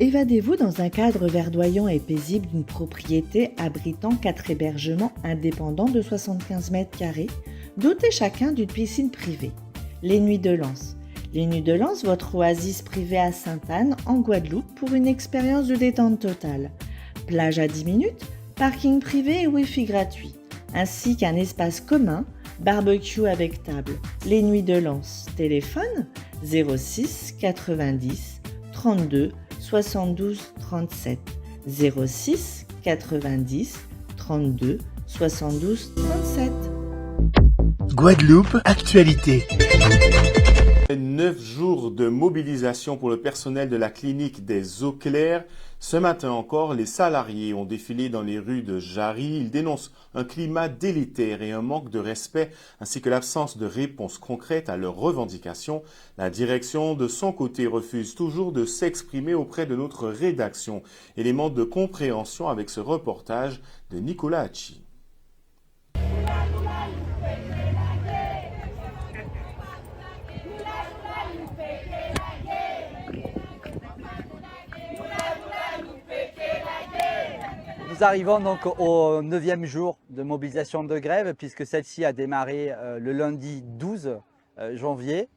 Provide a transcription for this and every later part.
Évadez-vous dans un cadre verdoyant et paisible d'une propriété abritant 4 hébergements indépendants de 75 mètres carrés, dotés chacun d'une piscine privée. Les Nuits de Lens. Les Nuits de Lens, votre oasis privée à Sainte-Anne, en Guadeloupe, pour une expérience de détente totale. Plage à 10 minutes, parking privé et Wi-Fi gratuit, ainsi qu'un espace commun, barbecue avec table. Les Nuits de Lens. Téléphone 06 90 32 72 37. 06 90 32 72 37. Guadeloupe, actualité. 9 jours de mobilisation pour le personnel de la clinique des Eaux Claires. Ce matin encore, les salariés ont défilé dans les rues de Jarry. Ils dénoncent un climat délétère et un manque de respect, ainsi que l'absence de réponse concrète à leurs revendications. La direction, de son côté, refuse toujours de s'exprimer auprès de notre rédaction. Élément de compréhension avec ce reportage de Nicolas Hachi. Nous arrivons donc au 9e jour de mobilisation de grève, puisque celle-ci a démarré le lundi 12 janvier,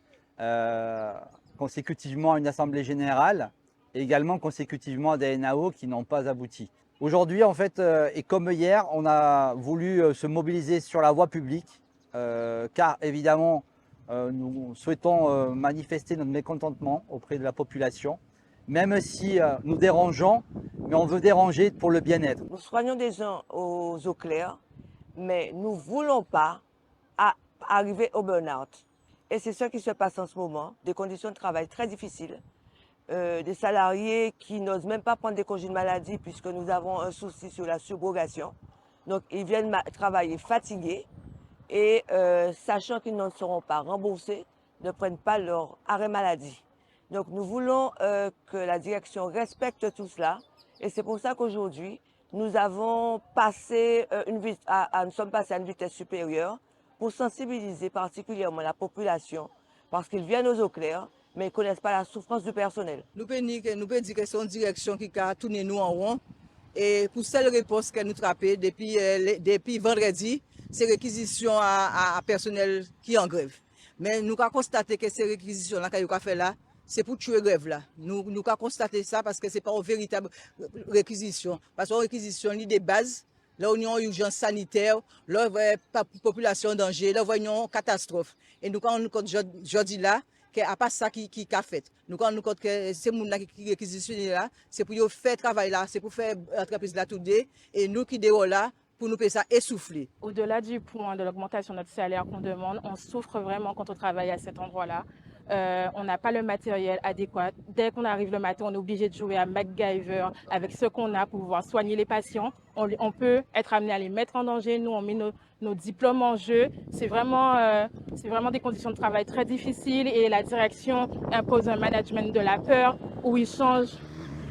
consécutivement à une assemblée générale et également consécutivement à des NAO qui n'ont pas abouti. Aujourd'hui, en fait, et comme hier, on a voulu se mobiliser sur la voie publique, car évidemment, nous souhaitons manifester notre mécontentement auprès de la population, même si nous dérangeons, mais on veut déranger pour le bien-être. Nous soignons des gens aux eaux claires, mais nous ne voulons pas arriver au burn-out. Et c'est ce qui se passe en ce moment, des conditions de travail très difficiles, des salariés qui n'osent même pas prendre des congés de maladie puisque nous avons un souci sur la subrogation. Donc ils viennent travailler fatigués et sachant qu'ils ne seront pas remboursés, ne prennent pas leur arrêt maladie. Donc nous voulons que la direction respecte tout cela et c'est pour ça qu'aujourd'hui nous avons passé nous sommes passés à une vitesse supérieure pour sensibiliser particulièrement la population parce qu'ils viennent aux eaux claires mais ils ne connaissent pas la souffrance du personnel. Nous pouvons dire que c'est une direction qui a tourné nous en rond et pour seule réponse que nous trappons depuis vendredi, c'est réquisition à personnel qui est en grève. Mais nous avons constaté que ces réquisitions-là qu'on a fait là, c'est pour tuer grève là. Nous avons constaté ça parce que ce n'est pas une véritable réquisition. Parce qu'une réquisition, il y a des bases, là où il y a une urgence sanitaire, là où il y a une population en danger, là où il y a une catastrophe. Et nous avons aujourd'hui là, à part ça qui a fait. Nous avons compte que ces gens qui réquisitionnent là, c'est pour faire travail là, c'est pour faire entreprise là tout day, et nous qui déroulons là, pour nous faire ça essouffler. Au-delà du point de l'augmentation de notre salaire qu'on demande, on souffre vraiment quand on travaille à cet endroit-là. On n'a pas le matériel adéquat. Dès qu'on arrive le matin, on est obligé de jouer à MacGyver avec ce qu'on a pour pouvoir soigner les patients. On peut être amené à les mettre en danger. Nous, on met nos diplômes en jeu. C'est vraiment des conditions de travail très difficiles et la direction impose un management de la peur où ils changent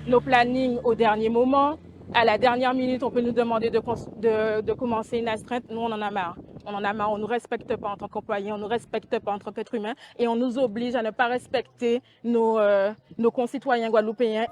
nos plannings au dernier moment. À la dernière minute, on peut nous demander de commencer une astreinte. Nous, on en a marre. On en a marre. On ne nous respecte pas en tant qu'employés, on ne nous respecte pas en tant qu'être humain et on nous oblige à ne pas respecter nos concitoyens guadeloupéens.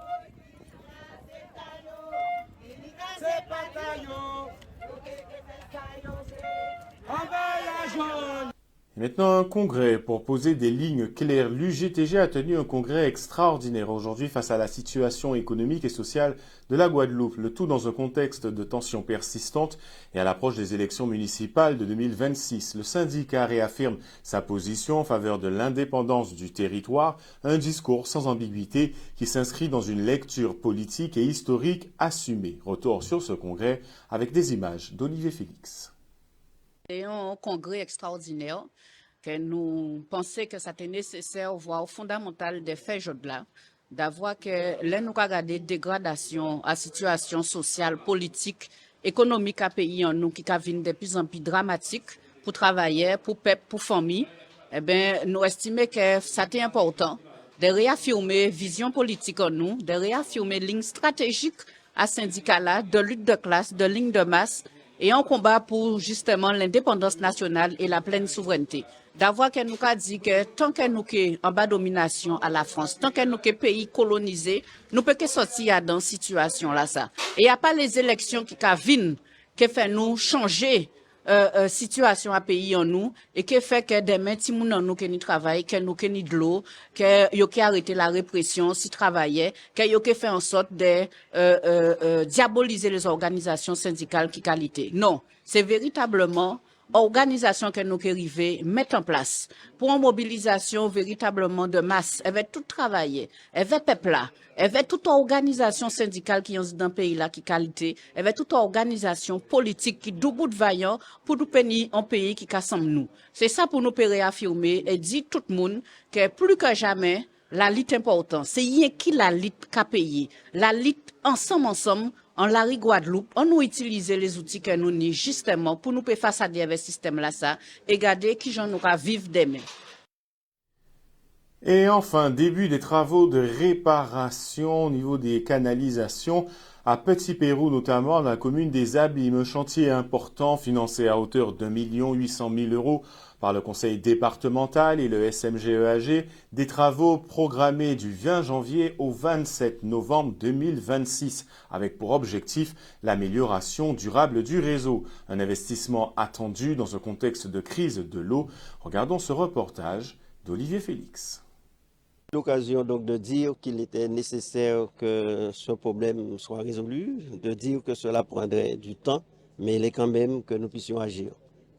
Maintenant, un congrès pour poser des lignes claires. L'UGTG a tenu un congrès extraordinaire aujourd'hui face à la situation économique et sociale de la Guadeloupe. Le tout dans un contexte de tensions persistantes et à l'approche des élections municipales de 2026. Le syndicat réaffirme sa position en faveur de l'indépendance du territoire, un discours sans ambiguïté qui s'inscrit dans une lecture politique et historique assumée. Retour sur ce congrès avec des images d'Olivier Félix. C'est un congrès extraordinaire que nous pensons que ça était nécessaire, voire fondamental de faire là, d'avoir que là nous regarder dégradation à situation sociale, politique, économique à pays en nous qui vient de plus en plus dramatique pour travailler, pour peuple, pour famille. Eh bien, nous estimons que ça était important de réaffirmer vision politique en nous, de réaffirmer ligne stratégique à syndicat là, de lutte de classe, de ligne de masse et un combat pour justement l'indépendance nationale et la pleine souveraineté. D'avoir qu'elle nous a dit que tant qu'elle nous est en bas domination à la France, tant qu'elle nous est pays colonisé, nous peut que sortir dans cette situation là ça. Et il n'y a pas les élections qui viennent qui fait nous changer situation à pays en nous et qui fait que demain ti moun nous qui ni travaille, que nous qui ni de l'eau, que yo qui arrêter la répression si travaillait, que yo qui fait en sorte de diaboliser les organisations syndicales qui qualité. Non, c'est véritablement organisation que nous arrivons mettre en place pour une mobilisation véritablement de masse. Elle va tout travailler, elle va peuple là, elle va toute organisation syndicale qui est dans le pays là qui qualité, elle va toute organisation politique qui debout de vaillant pour nous pays un pays qui rassemble nous. C'est ça pour nous réaffirmer et dire tout le monde que plus que jamais la lutte est importante. C'est rien qui la lutte qu'a payé. La lutte ensemble en la Guadeloupe, on nous utilise les outils que nous avons justement pour nous faire face à des systèmes là ça et garder qui j'en aura vivre demain. Et enfin, début des travaux de réparation au niveau des canalisations à Petit Pérou, notamment dans la commune des Abîmes. Un chantier important financé à hauteur de 1 800 000 € par le conseil départemental et le SMGEAG. Des travaux programmés du 20 janvier au 27 novembre 2026 avec pour objectif l'amélioration durable du réseau. Un investissement attendu dans un contexte de crise de l'eau. Regardons ce reportage d'Olivier Félix. L'occasion donc de dire qu'il était nécessaire que ce problème soit résolu, de dire que cela prendrait du temps, mais il est quand même que nous puissions agir.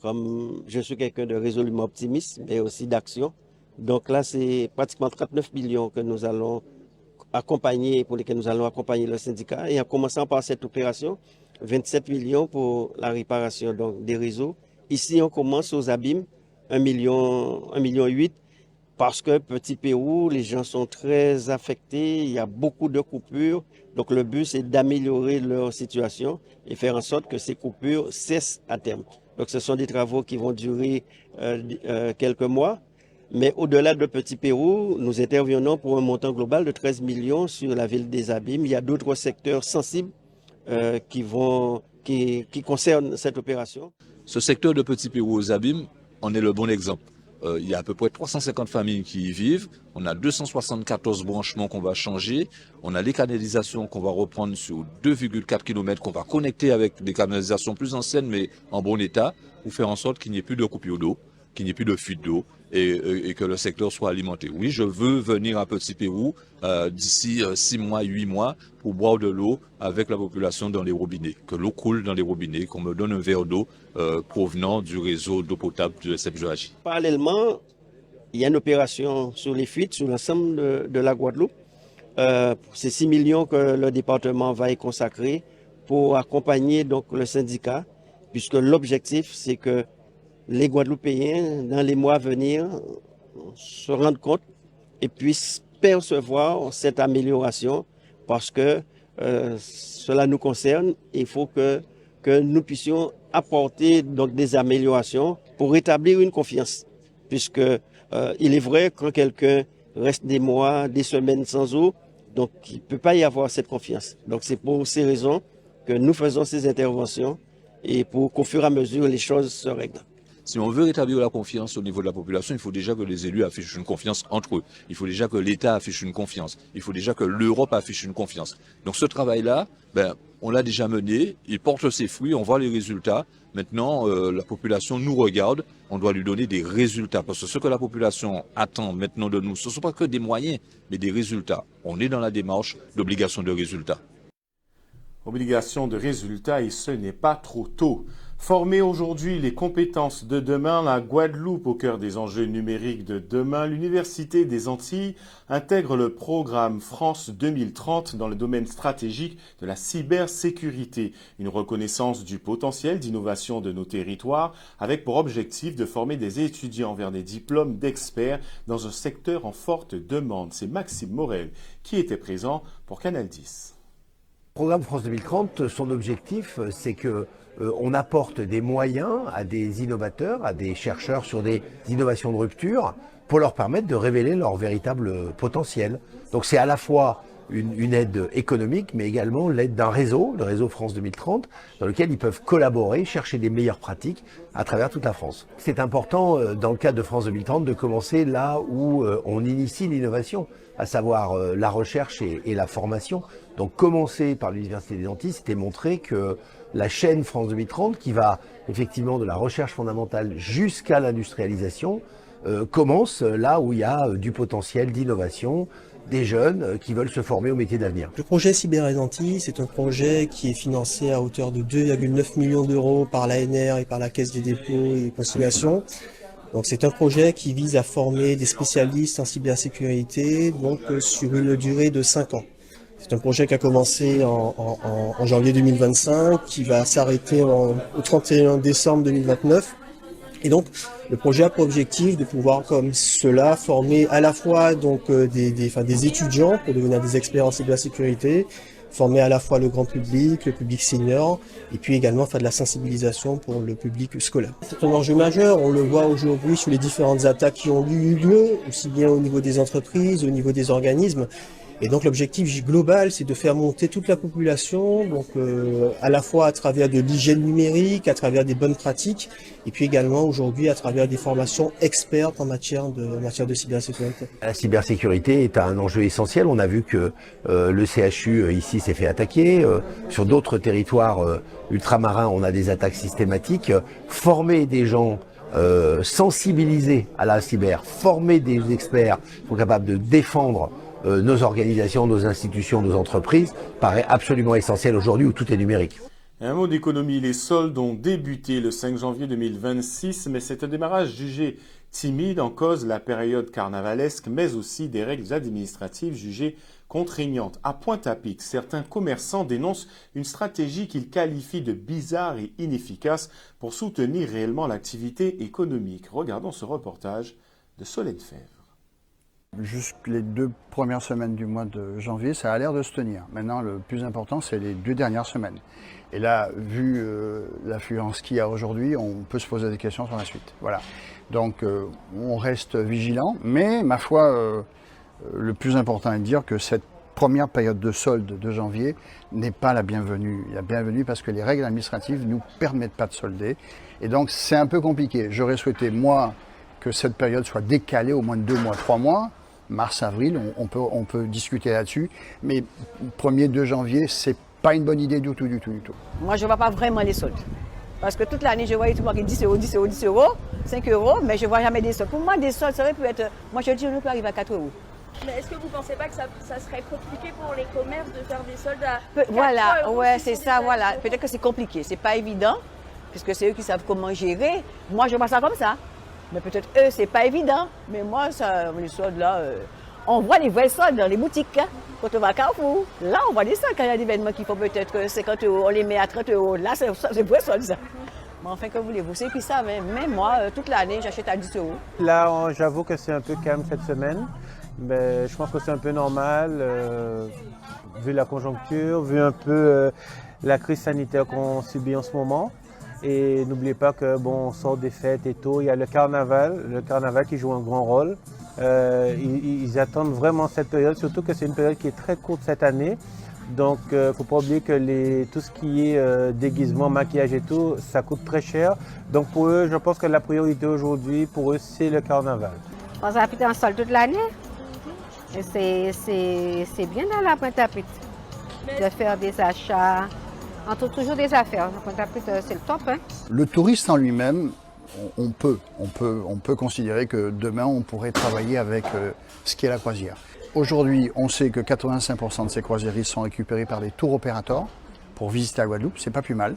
Comme je suis quelqu'un de résolument optimiste, mais aussi d'action, donc là c'est pratiquement 39 millions que nous allons accompagner, pour lesquels nous allons accompagner le syndicat, et en commençant par cette opération, 27 millions pour la réparation donc, des réseaux. Ici on commence aux Abîmes, 1,8 million. Parce que Petit Pérou, les gens sont très affectés, il y a beaucoup de coupures. Donc le but, c'est d'améliorer leur situation et faire en sorte que ces coupures cessent à terme. Donc ce sont des travaux qui vont durer quelques mois. Mais au-delà de Petit Pérou, nous intervenons pour un montant global de 13 millions sur la ville des Abîmes. Il y a d'autres secteurs sensibles qui concernent cette opération. Ce secteur de Petit Pérou aux Abîmes, on est le bon exemple. Il y a à peu près 350 familles qui y vivent. On a 274 branchements qu'on va changer. On a les canalisations qu'on va reprendre sur 2,4 km qu'on va connecter avec des canalisations plus anciennes mais en bon état pour faire en sorte qu'il n'y ait plus de coupure d'eau, qu'il n'y ait plus de fuite d'eau et que le secteur soit alimenté. Oui, je veux venir à Petit Pérou d'ici 6 mois, 8 mois pour boire de l'eau avec la population dans les robinets, que l'eau coule dans les robinets, qu'on me donne un verre d'eau provenant du réseau d'eau potable du SMGEAG. Parallèlement, il y a une opération sur les fuites sur l'ensemble de la Guadeloupe. C'est 6 millions que le département va y consacrer pour accompagner donc, le syndicat, puisque l'objectif c'est que les Guadeloupéens, dans les mois à venir, se rendent compte et puissent percevoir cette amélioration parce que cela nous concerne. Il faut que nous puissions apporter donc, des améliorations pour rétablir une confiance. Puisque il est vrai que quand quelqu'un reste des mois, des semaines sans eau, donc il ne peut pas y avoir cette confiance. Donc c'est pour ces raisons que nous faisons ces interventions et pour qu'au fur et à mesure les choses se règlent. Si on veut rétablir la confiance au niveau de la population, il faut déjà que les élus affichent une confiance entre eux. Il faut déjà que l'État affiche une confiance. Il faut déjà que l'Europe affiche une confiance. Donc ce travail-là, on l'a déjà mené, il porte ses fruits, on voit les résultats. Maintenant, la population nous regarde, on doit lui donner des résultats. Parce que ce que la population attend maintenant de nous, ce ne sont pas que des moyens, mais des résultats. On est dans la démarche d'obligation de résultats. Obligation de résultats et ce n'est pas trop tôt. Former aujourd'hui les compétences de demain, la Guadeloupe au cœur des enjeux numériques de demain, l'Université des Antilles intègre le programme France 2030 dans le domaine stratégique de la cybersécurité. Une reconnaissance du potentiel d'innovation de nos territoires avec pour objectif de former des étudiants vers des diplômes d'experts dans un secteur en forte demande. C'est Maxime Morel qui était présent pour Canal 10. Le programme France 2030, son objectif, c'est que on apporte des moyens à des innovateurs, à des chercheurs sur des innovations de rupture pour leur permettre de révéler leur véritable potentiel. Donc c'est à la fois une aide économique, mais également l'aide d'un réseau, le réseau France 2030, dans lequel ils peuvent collaborer, chercher des meilleures pratiques à travers toute la France. C'est important, dans le cadre de France 2030, de commencer là où on initie l'innovation, à savoir la recherche et la formation. Donc commencer par l'Université des Antilles, c'était montrer que la chaîne France 2030, qui va effectivement de la recherche fondamentale jusqu'à l'industrialisation, commence là où il y a du potentiel d'innovation, des jeunes qui veulent se former au métier d'avenir. Le projet Cyber des Antilles, c'est un projet qui est financé à hauteur de 2,9 millions d'euros par l'ANR et par la Caisse des dépôts et consignations. Donc c'est un projet qui vise à former des spécialistes en cybersécurité donc sur une durée de 5 ans. C'est un projet qui a commencé en janvier 2025, qui va s'arrêter au 31 décembre 2029. Et donc, le projet a pour objectif de pouvoir, comme cela, former à la fois donc des étudiants pour devenir des experts en cybersécurité, former à la fois le grand public, le public senior, et puis également faire de la sensibilisation pour le public scolaire. C'est un enjeu majeur, on le voit aujourd'hui sur les différentes attaques qui ont eu lieu, aussi bien au niveau des entreprises, au niveau des organismes. Et donc l'objectif global, c'est de faire monter toute la population, donc à la fois à travers de l'hygiène numérique, à travers des bonnes pratiques, et puis également aujourd'hui à travers des formations expertes en matière de cybersécurité. La cybersécurité est un enjeu essentiel. On a vu que le CHU ici s'est fait attaquer. Sur d'autres territoires ultramarins, on a des attaques systématiques. Former des gens sensibilisés à la cyber, former des experts qui sont capables de défendre nos organisations, nos institutions, nos entreprises, paraît absolument essentiel aujourd'hui où tout est numérique. Un mot d'économie, les soldes ont débuté le 5 janvier 2026, mais c'est un démarrage jugé timide en cause la période carnavalesque, mais aussi des règles administratives jugées contraignantes. À Pointe-à-Pitre, certains commerçants dénoncent une stratégie qu'ils qualifient de bizarre et inefficace pour soutenir réellement l'activité économique. Regardons ce reportage de Solène Fèvre. Jusque les 2 premières semaines du mois de janvier, ça a l'air de se tenir. Maintenant, le plus important, c'est les 2 dernières semaines. Et là, vu l'affluence qu'il y a aujourd'hui, on peut se poser des questions sur la suite. Voilà. Donc, on reste vigilant, mais ma foi, le plus important est de dire que cette première période de solde de janvier n'est pas la bienvenue. La bienvenue parce que les règles administratives ne nous permettent pas de solder. Et donc, c'est un peu compliqué. J'aurais souhaité, moi, que cette période soit décalée au moins de 2 mois, 3 mois. Mars, avril, on peut discuter là-dessus, mais 1er 2 janvier, c'est pas une bonne idée du tout. Moi, je ne vois pas vraiment les soldes. Parce que toute l'année, je voyais tout le monde qui 10 euros, 10 euros, 10 euros, 5 euros, mais je ne vois jamais des soldes. Pour moi, des soldes, ça aurait pu être. Moi, je dis, on peut arriver à 4 euros. Mais est-ce que vous ne pensez pas que ça serait compliqué pour les commerces de faire des soldes à 4 Voilà, euros, ouais, c'est ça, voilà. Peut-être que c'est compliqué, c'est pas évident, puisque c'est eux qui savent comment gérer. Moi, je vois ça comme ça. Mais peut-être eux, c'est pas évident. Mais moi, ça, les soldes là, on voit les vrais soldes dans les boutiques. Hein. Quand on va à Carrefour, là, on voit des soldes. Quand il y a des événements qui font peut-être 50 euros, on les met à 30 euros. Là, c'est vrai soldes, ça. Mais enfin, que voulez-vous, c'est qui ça, même moi, toute l'année, j'achète à 10 euros. Là, j'avoue que c'est un peu calme cette semaine. Mais je pense que c'est un peu normal, vu la conjoncture, vu un peu la crise sanitaire qu'on subit en ce moment. Et n'oubliez pas que on sort des fêtes et tout, il y a le carnaval qui joue un grand rôle. Ils attendent vraiment cette période, surtout que c'est une période qui est très courte cette année. Donc il ne faut pas oublier que tout ce qui est déguisement, maquillage et tout, ça coûte très cher. Donc pour eux, je pense que la priorité aujourd'hui, pour eux, c'est le carnaval. On s'applique en solde toute l'année. Et c'est bien dans la Pointe-à-Pitre de faire des achats. On trouve toujours des affaires. C'est le top. Hein? Le touriste en lui-même, on peut considérer que demain, on pourrait travailler avec ce qui est la croisière. Aujourd'hui, on sait que 85% de ces croisiéristes sont récupérés par des tour opérateurs pour visiter la Guadeloupe. C'est pas plus mal.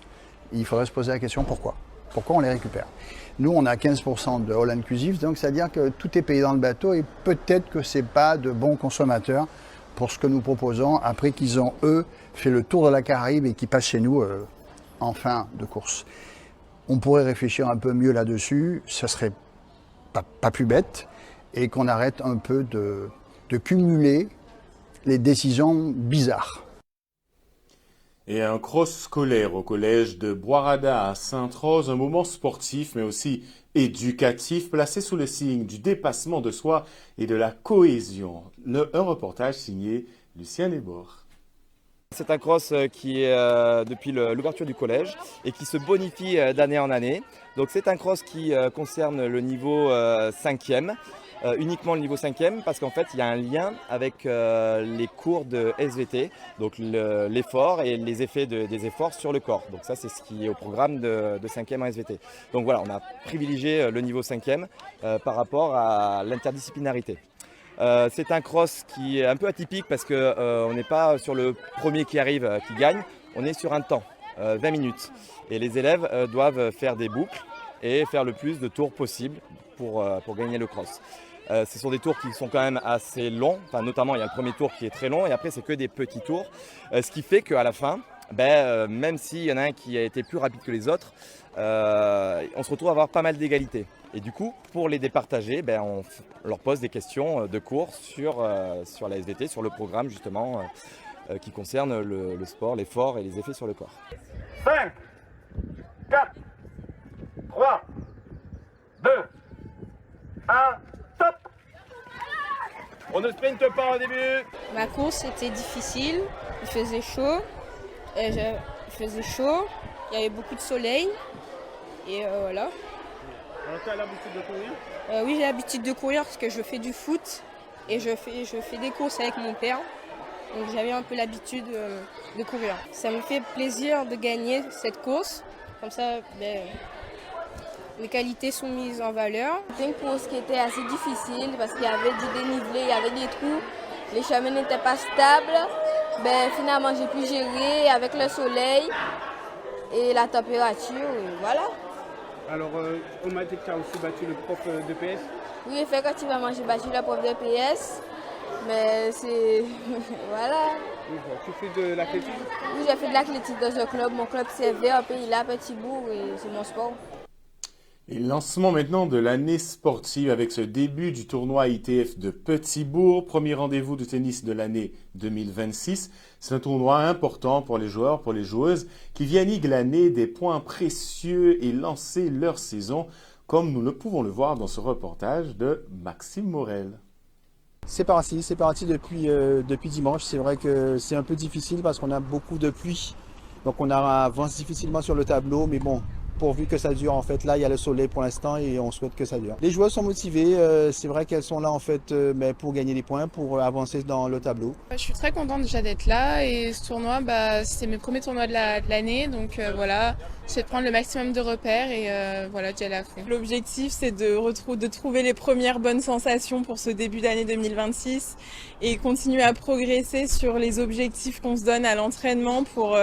Il faudrait se poser la question pourquoi. Pourquoi on les récupère? Nous, on a 15% de all inclusive, donc c'est-à-dire que tout est payé dans le bateau et peut-être que ce n'est pas de bons consommateurs pour ce que nous proposons après qu'ils ont, eux, fait le tour de la Caraïbe et qu'ils passent chez nous en fin de course. On pourrait réfléchir un peu mieux là-dessus, ça serait pas plus bête, et qu'on arrête un peu de cumuler les décisions bizarres. Et un cross scolaire au collège de Boirada à Sainte-Rose, un moment sportif mais aussi éducatif placé sous le signe du dépassement de soi et de la cohésion. Un reportage signé Lucien Lesbords. C'est un cross qui est depuis l'ouverture du collège et qui se bonifie d'année en année. Donc c'est un cross qui concerne le niveau 5e, uniquement le niveau 5e, parce qu'en fait il y a un lien avec les cours de SVT, donc l'effort et les effets des efforts sur le corps. Donc ça c'est ce qui est au programme de 5e en SVT. Donc voilà, on a privilégié le niveau 5e par rapport à l'interdisciplinarité. C'est un cross qui est un peu atypique parce qu'on n'est pas sur le premier qui arrive qui gagne, on est sur un temps, 20 minutes. Et les élèves doivent faire des boucles et faire le plus de tours possible pour gagner le cross. Ce sont des tours qui sont quand même assez longs, enfin, notamment il y a le premier tour qui est très long et après c'est que des petits tours. Ce qui fait qu'à la fin, même s'il y en a un qui a été plus rapide que les autres, on se retrouve à avoir pas mal d'égalité. Et du coup, pour les départager, on leur pose des questions de cours sur la SVT, sur le programme justement qui concerne le sport, l'effort et les effets sur le corps. 5, 4, 3, 2, 1, top! On ne sprinte pas au début. Ma course était difficile, il faisait chaud, il y avait beaucoup de soleil et voilà. Alors tu as l'habitude de courir? Oui, j'ai l'habitude de courir parce que je fais du foot et je fais des courses avec mon père. Donc j'avais un peu l'habitude de courir. Ça me fait plaisir de gagner cette course. Comme ça, mes qualités sont mises en valeur. C'était une course qui était assez difficile parce qu'il y avait du dénivelé, il y avait des trous. Les chemins n'étaient pas stables. Finalement, j'ai pu gérer avec le soleil et la température. Et voilà. Alors, on m'a dit que tu as aussi battu le prof de PS? Oui, effectivement, j'ai battu le prof de PS. Mais c'est... voilà. Tu fais de l'athlétisme? Oui, j'ai fait de l'athlétisme dans un club. Mon club c'est Vert, Pays là, Petit-Bourg et c'est mon sport. Et lancement maintenant de l'année sportive avec ce début du tournoi ITF de Petit-Bourg, premier rendez-vous de tennis de l'année 2026. C'est un tournoi important pour les joueurs, pour les joueuses qui viennent y glaner des points précieux et lancer leur saison, comme nous le pouvons le voir dans ce reportage de Maxime Morel. C'est parti depuis dimanche. C'est vrai que c'est un peu difficile parce qu'on a beaucoup de pluie. Donc on avance difficilement sur le tableau, mais bon, pourvu que ça dure en fait. Là, il y a le soleil pour l'instant et on souhaite que ça dure. Les joueurs sont motivés. C'est vrai qu'elles sont là en fait pour gagner des points, pour avancer dans le tableau. Je suis très contente déjà d'être là et ce tournoi, c'est mes premiers tournois de l'année. Donc voilà, j'essaie de prendre le maximum de repères et voilà, d'y aller à fond. L'objectif, c'est de trouver les premières bonnes sensations pour ce début d'année 2026 et continuer à progresser sur les objectifs qu'on se donne à l'entraînement pour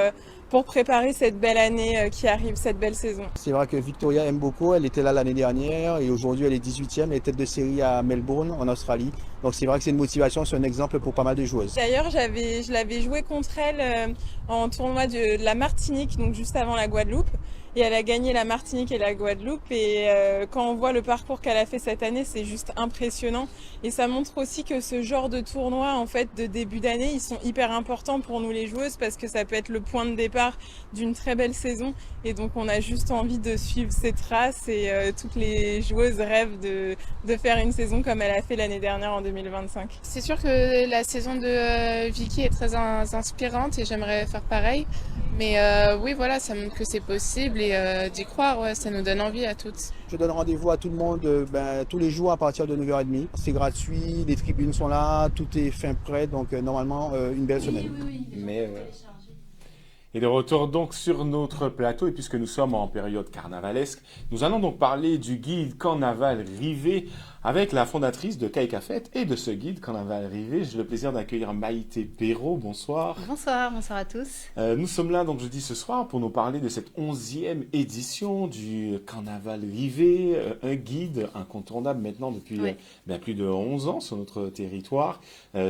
préparer cette belle année qui arrive, cette belle saison. C'est vrai que Victoria aime beaucoup, elle était là l'année dernière et aujourd'hui elle est 18e, elle est tête de série à Melbourne en Australie. Donc c'est vrai que c'est une motivation, c'est un exemple pour pas mal de joueuses. D'ailleurs, je l'avais joué contre elle en tournoi de la Martinique, donc juste avant la Guadeloupe. Et elle a gagné la Martinique et la Guadeloupe. Et quand on voit le parcours qu'elle a fait cette année, c'est juste impressionnant. Et ça montre aussi que ce genre de tournois, en fait, de début d'année, ils sont hyper importants pour nous les joueuses parce que ça peut être le point de départ d'une très belle saison. Et donc, on a juste envie de suivre ses traces et toutes les joueuses rêvent de faire une saison comme elle a fait l'année dernière en 2025. C'est sûr que la saison de Vicky est très inspirante et j'aimerais faire pareil. Mais oui, voilà, ça montre que c'est possible et d'y croire, ouais, ça nous donne envie à toutes. Je donne rendez-vous à tout le monde tous les jours à partir de 9h30. C'est gratuit, les tribunes sont là, tout est fin prêt, donc normalement une belle semaine. Et de retour donc sur notre plateau, et puisque nous sommes en période carnavalesque, nous allons donc parler du guide Carnaval Rivet avec la fondatrice de Kaikafet et de ce guide Carnaval Rivet. J'ai le plaisir d'accueillir Maïté Perrault. Bonsoir. Bonsoir à tous. Nous sommes là donc jeudi ce soir pour nous parler de cette 11e édition du Carnaval Rivet, un guide incontournable maintenant depuis plus de 11 ans sur notre territoire.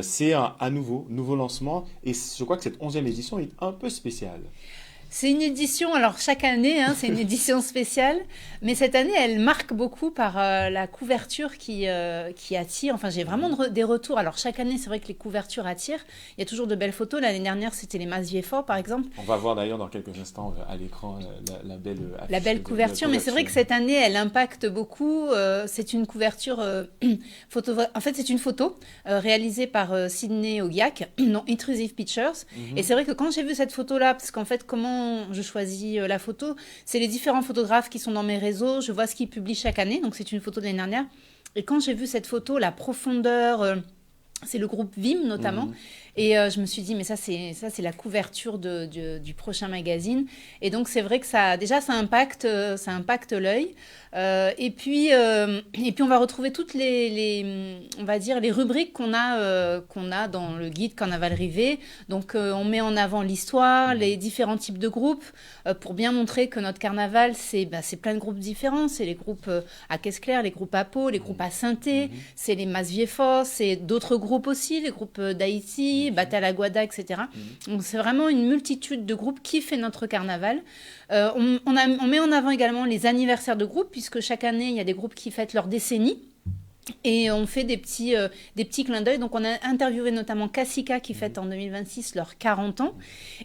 C'est un nouveau lancement et je crois que cette 11e édition est un peu spéciale. C'est une édition, alors chaque année, hein, c'est une édition spéciale, mais cette année, elle marque beaucoup par la couverture qui attire. Enfin, j'ai vraiment des retours. Alors chaque année, c'est vrai que les couvertures attirent. Il y a toujours de belles photos. L'année dernière, c'était les Masviefort, par exemple. On va voir d'ailleurs dans quelques instants à l'écran la belle affiche. La belle couverture, mais c'est vrai que cette année, elle impacte beaucoup. C'est une couverture en fait, c'est une photo réalisée par Sidney Ogiak, non Intrusive Pictures. Et c'est vrai que quand j'ai vu cette photo-là, parce qu'en fait, comment je choisis la photo, c'est les différents photographes qui sont dans mes réseaux, je vois ce qu'ils publient chaque année, donc c'est une photo de l'année dernière. Et quand j'ai vu cette photo, la profondeur, c'est le groupe Vim notamment, et je me suis dit, mais ça c'est la couverture du prochain magazine. Et donc c'est vrai que ça impacte l'œil. Et puis on va retrouver toutes on va dire les rubriques qu'on a dans le guide Carnaval Rivet. Donc on met en avant l'histoire, les différents types de groupes, pour bien montrer que notre carnaval c'est plein de groupes différents. C'est les groupes à Caisse-Claire, les groupes à Pau, les groupes à Saint-Thé, c'est les Masviefort, c'est d'autres groupes aussi, les groupes d'Haïti, Batalaguada, etc. Donc c'est vraiment une multitude de groupes qui fait notre carnaval. On met en avant également les anniversaires de groupes, puisque chaque année, il y a des groupes qui fêtent leur décennie. Et on fait des petits clins d'œil. Donc, on a interviewé notamment Kassika qui fête en 2026 leurs 40 ans.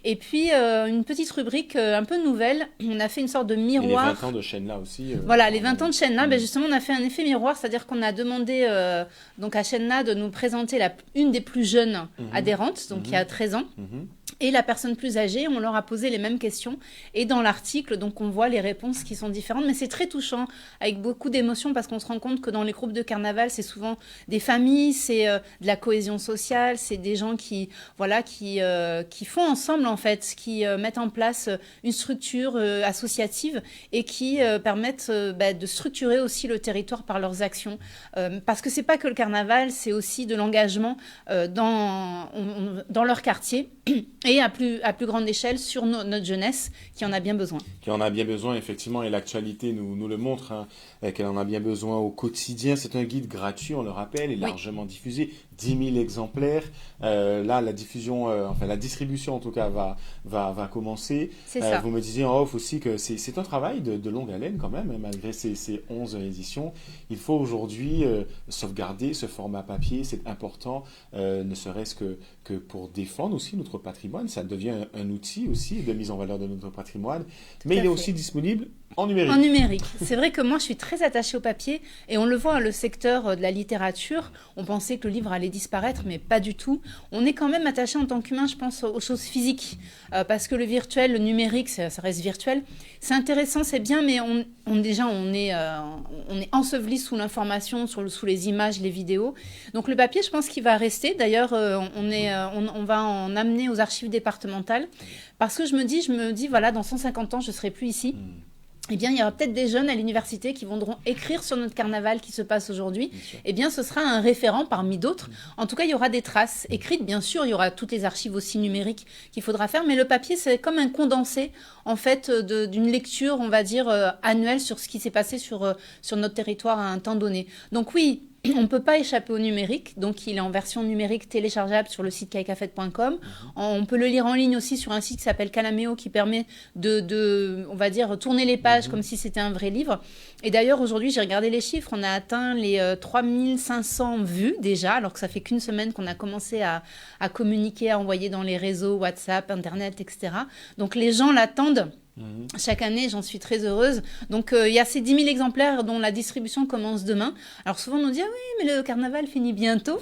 Et puis, une petite rubrique un peu nouvelle. On a fait une sorte de miroir. Et les 20 ans de Chenna aussi. Voilà, les 20 ans de Chenna. Ben justement, on a fait un effet miroir. C'est-à-dire qu'on a demandé donc à Chenna de nous présenter une des plus jeunes adhérentes, donc qui a 13 ans. Et la personne plus âgée, on leur a posé les mêmes questions. Et dans l'article, donc on voit les réponses qui sont différentes. Mais c'est très touchant, avec beaucoup d'émotions, parce qu'on se rend compte que dans les groupes de carnaval, c'est souvent des familles, c'est de la cohésion sociale, c'est des gens qui font ensemble, en fait, qui mettent en place une structure associative et qui permettent de structurer aussi le territoire par leurs actions. Parce que c'est pas que le carnaval, c'est aussi de l'engagement dans leur quartier. Et à plus grande échelle sur notre jeunesse qui en a bien besoin. Qui en a bien besoin, effectivement, et l'actualité nous le montre, hein, qu'elle en a bien besoin au quotidien. C'est un guide gratuit, on le rappelle, et largement diffusé, 10 000 exemplaires. Là, la diffusion, la distribution en tout cas va commencer. C'est ça. Vous me disiez en off aussi que c'est un travail de longue haleine quand même, hein, malgré ces 11 éditions. Il faut aujourd'hui sauvegarder ce format papier, c'est important, ne serait-ce que pour défendre aussi notre patrimoine. Ça devient un outil aussi de mise en valeur de notre patrimoine, mais il est aussi disponible en numérique. En numérique. C'est vrai que moi, je suis très attachée au papier, et on le voit, le secteur de la littérature, on pensait que le livre allait disparaître, mais pas du tout. On est quand même attaché en tant qu'humain, je pense, aux choses physiques, parce que le virtuel, le numérique, ça reste virtuel. C'est intéressant, c'est bien, mais on est enseveli sous l'information, sous les images, les vidéos. Donc le papier, je pense qu'il va rester. D'ailleurs, on va en amener aux archives départementales, parce que je me dis, voilà, dans 150 ans, je ne serai plus ici. Eh bien, il y aura peut-être des jeunes à l'université qui voudront écrire sur notre carnaval qui se passe aujourd'hui. Eh bien, ce sera un référent parmi d'autres. En tout cas, il y aura des traces écrites. Bien sûr, il y aura toutes les archives aussi numériques qu'il faudra faire. Mais le papier, c'est comme un condensé, en fait, d'une lecture, on va dire, annuelle sur ce qui s'est passé sur notre territoire à un temps donné. Donc oui, on ne peut pas échapper au numérique, donc il est en version numérique téléchargeable sur le site kaikafet.com. On peut le lire en ligne aussi sur un site qui s'appelle Calameo, qui permet on va dire, tourner les pages comme si c'était un vrai livre. Et d'ailleurs, aujourd'hui, j'ai regardé les chiffres, on a atteint les 3500 vues déjà, alors que ça fait qu'une semaine qu'on a commencé à communiquer, à envoyer dans les réseaux, WhatsApp, Internet, etc. Donc les gens l'attendent. Chaque année, j'en suis très heureuse. Donc, il y a ces 10 000 exemplaires dont la distribution commence demain. Alors, souvent, on nous dit « Ah oui, mais le carnaval finit bientôt. »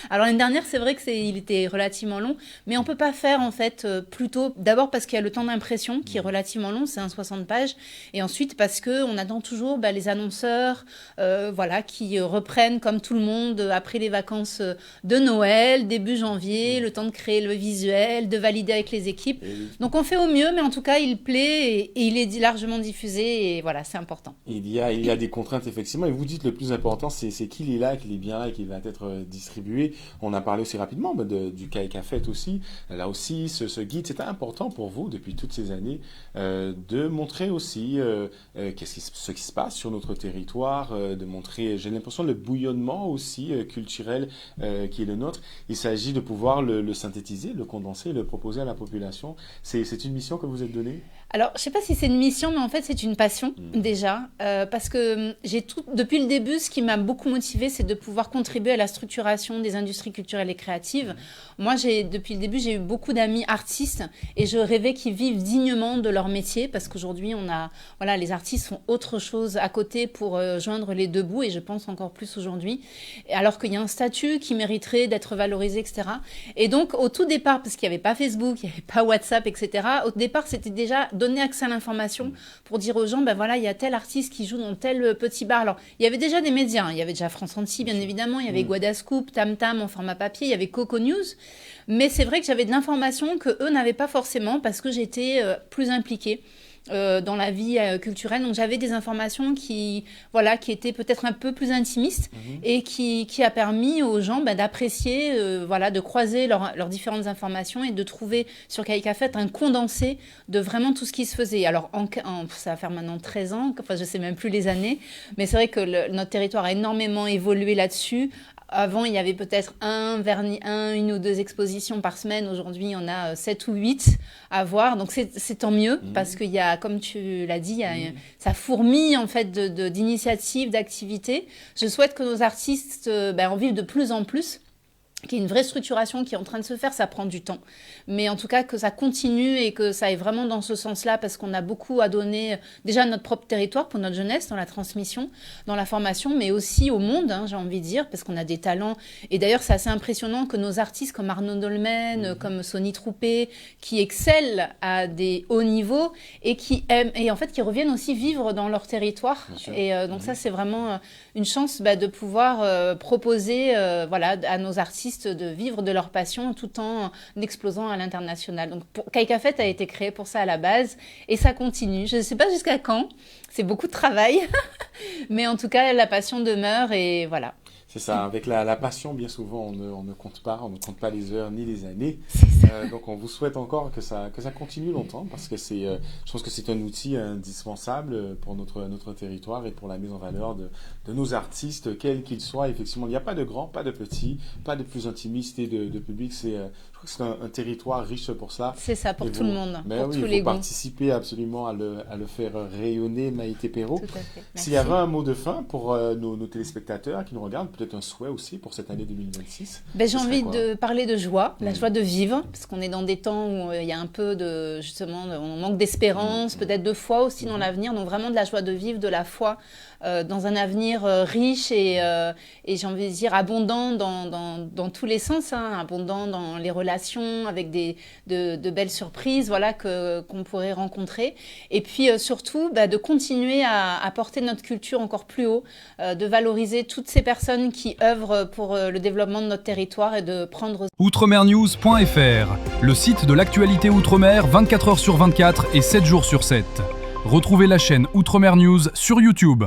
Alors, l'année dernière, c'est vrai qu'il était relativement long. Mais on ne peut pas faire, en fait, plus tôt. D'abord parce qu'il y a le temps d'impression qui est relativement long, c'est 60 pages. Et ensuite, parce qu'on attend toujours les annonceurs qui reprennent, comme tout le monde, après les vacances de Noël, début janvier, le temps de créer le visuel, de valider avec les équipes. Donc, on fait au mieux, mais en tout cas, il plaît. et il est largement diffusé et voilà, c'est important. Il y a des contraintes effectivement et vous dites le plus important c'est qu'il est là, qu'il est bien là et qu'il va être distribué. On a parlé aussi rapidement du KAICA Fête aussi. Là aussi, ce guide, c'était important pour vous depuis toutes ces années de montrer aussi ce qui se passe sur notre territoire, de montrer, j'ai l'impression, le bouillonnement aussi culturel qui est le nôtre. Il s'agit de pouvoir le synthétiser, le condenser, le proposer à la population. C'est une mission que vous êtes donnée ? Alors, je ne sais pas si c'est une mission, mais en fait, c'est une passion déjà, parce que depuis le début, ce qui m'a beaucoup motivée, c'est de pouvoir contribuer à la structuration des industries culturelles et créatives. Moi, depuis le début, j'ai eu beaucoup d'amis artistes et je rêvais qu'ils vivent dignement de leur métier, parce qu'aujourd'hui, les artistes font autre chose à côté pour joindre les deux bouts, et je pense encore plus aujourd'hui, alors qu'il y a un statut qui mériterait d'être valorisé, etc. Et donc, au tout départ, parce qu'il n'y avait pas Facebook, il n'y avait pas WhatsApp, etc., au départ, c'était déjà donner accès à l'information pour dire aux gens, ben voilà, il y a tel artiste qui joue dans tel petit bar. Alors, il y avait déjà des médias, hein. Il y avait déjà France 36, bien évidemment, il y avait Guadascoop, Tam Tam en format papier, il y avait Coco News, mais c'est vrai que j'avais de l'information que eux n'avaient pas forcément parce que j'étais plus impliquée dans la vie culturelle. Donc j'avais des informations qui étaient peut-être un peu plus intimistes et qui a permis aux gens d'apprécier, de croiser leurs différentes informations et de trouver sur KAICA Fête un condensé de vraiment tout ce qui se faisait. Alors ça va faire maintenant 13 ans, enfin je sais même plus les années, mais c'est vrai que notre territoire a énormément évolué là-dessus. Avant, il y avait peut-être une ou deux expositions par semaine. Aujourd'hui, on a 7 ou 8 à voir. Donc, c'est tant mieux parce qu'il y a, comme tu l'as dit, ça fourmille en fait d'initiatives, d'activités. Je souhaite que nos artistes en vivent de plus en plus, qu'il y ait une vraie structuration qui est en train de se faire. Ça prend du temps. Mais en tout cas, que ça continue et que ça aille vraiment dans ce sens-là, parce qu'on a beaucoup à donner déjà à notre propre territoire pour notre jeunesse, dans la transmission, dans la formation, mais aussi au monde, j'ai envie de dire, parce qu'on a des talents. Et d'ailleurs, c'est assez impressionnant que nos artistes comme Arnaud Dolmen, comme Sony Troupé, qui excellent à des hauts niveaux et qui aiment, et en fait, qui reviennent aussi vivre dans leur territoire. Et donc ça, c'est vraiment une chance de pouvoir proposer à nos artistes de vivre de leur passion tout en explosant à l'international. Donc KAICA Fête a été créé pour ça à la base et ça continue. Je ne sais pas jusqu'à quand, c'est beaucoup de travail, mais en tout cas la passion demeure et voilà. C'est ça, avec la passion, bien souvent, on ne compte pas les heures ni les années. Donc on vous souhaite encore que ça continue longtemps, parce que je pense que c'est un outil indispensable pour notre territoire et pour la mise en valeur de nos artistes, quels qu'ils soient. Effectivement, il n'y a pas de grands, pas de petits, pas de plus intimiste et de public. Je crois que c'est un territoire riche pour cela. C'est ça, pour tout le monde, pour tous les goûts. Il faut participer absolument à le faire rayonner, Maïté Perrault. S'il y avait un mot de fin pour nos téléspectateurs qui nous regardent, peut-être un souhait aussi pour cette année 2026. J'ai envie de parler de joie, la joie de vivre, parce qu'on est dans des temps où il y a un peu on manque d'espérance, peut-être de foi aussi dans l'avenir, donc vraiment de la joie de vivre, de la foi dans un avenir riche et j'ai envie de dire abondant dans tous les sens, abondant dans les relations, avec de belles surprises qu'on pourrait rencontrer, et puis surtout de continuer à porter notre culture encore plus haut, de valoriser toutes ces personnes qui œuvrent pour le développement de notre territoire et de prendre... Outremernews.fr, le site de l'actualité Outre-mer 24 heures sur 24 et 7 jours sur 7. Retrouvez la chaîne Outremer News sur YouTube.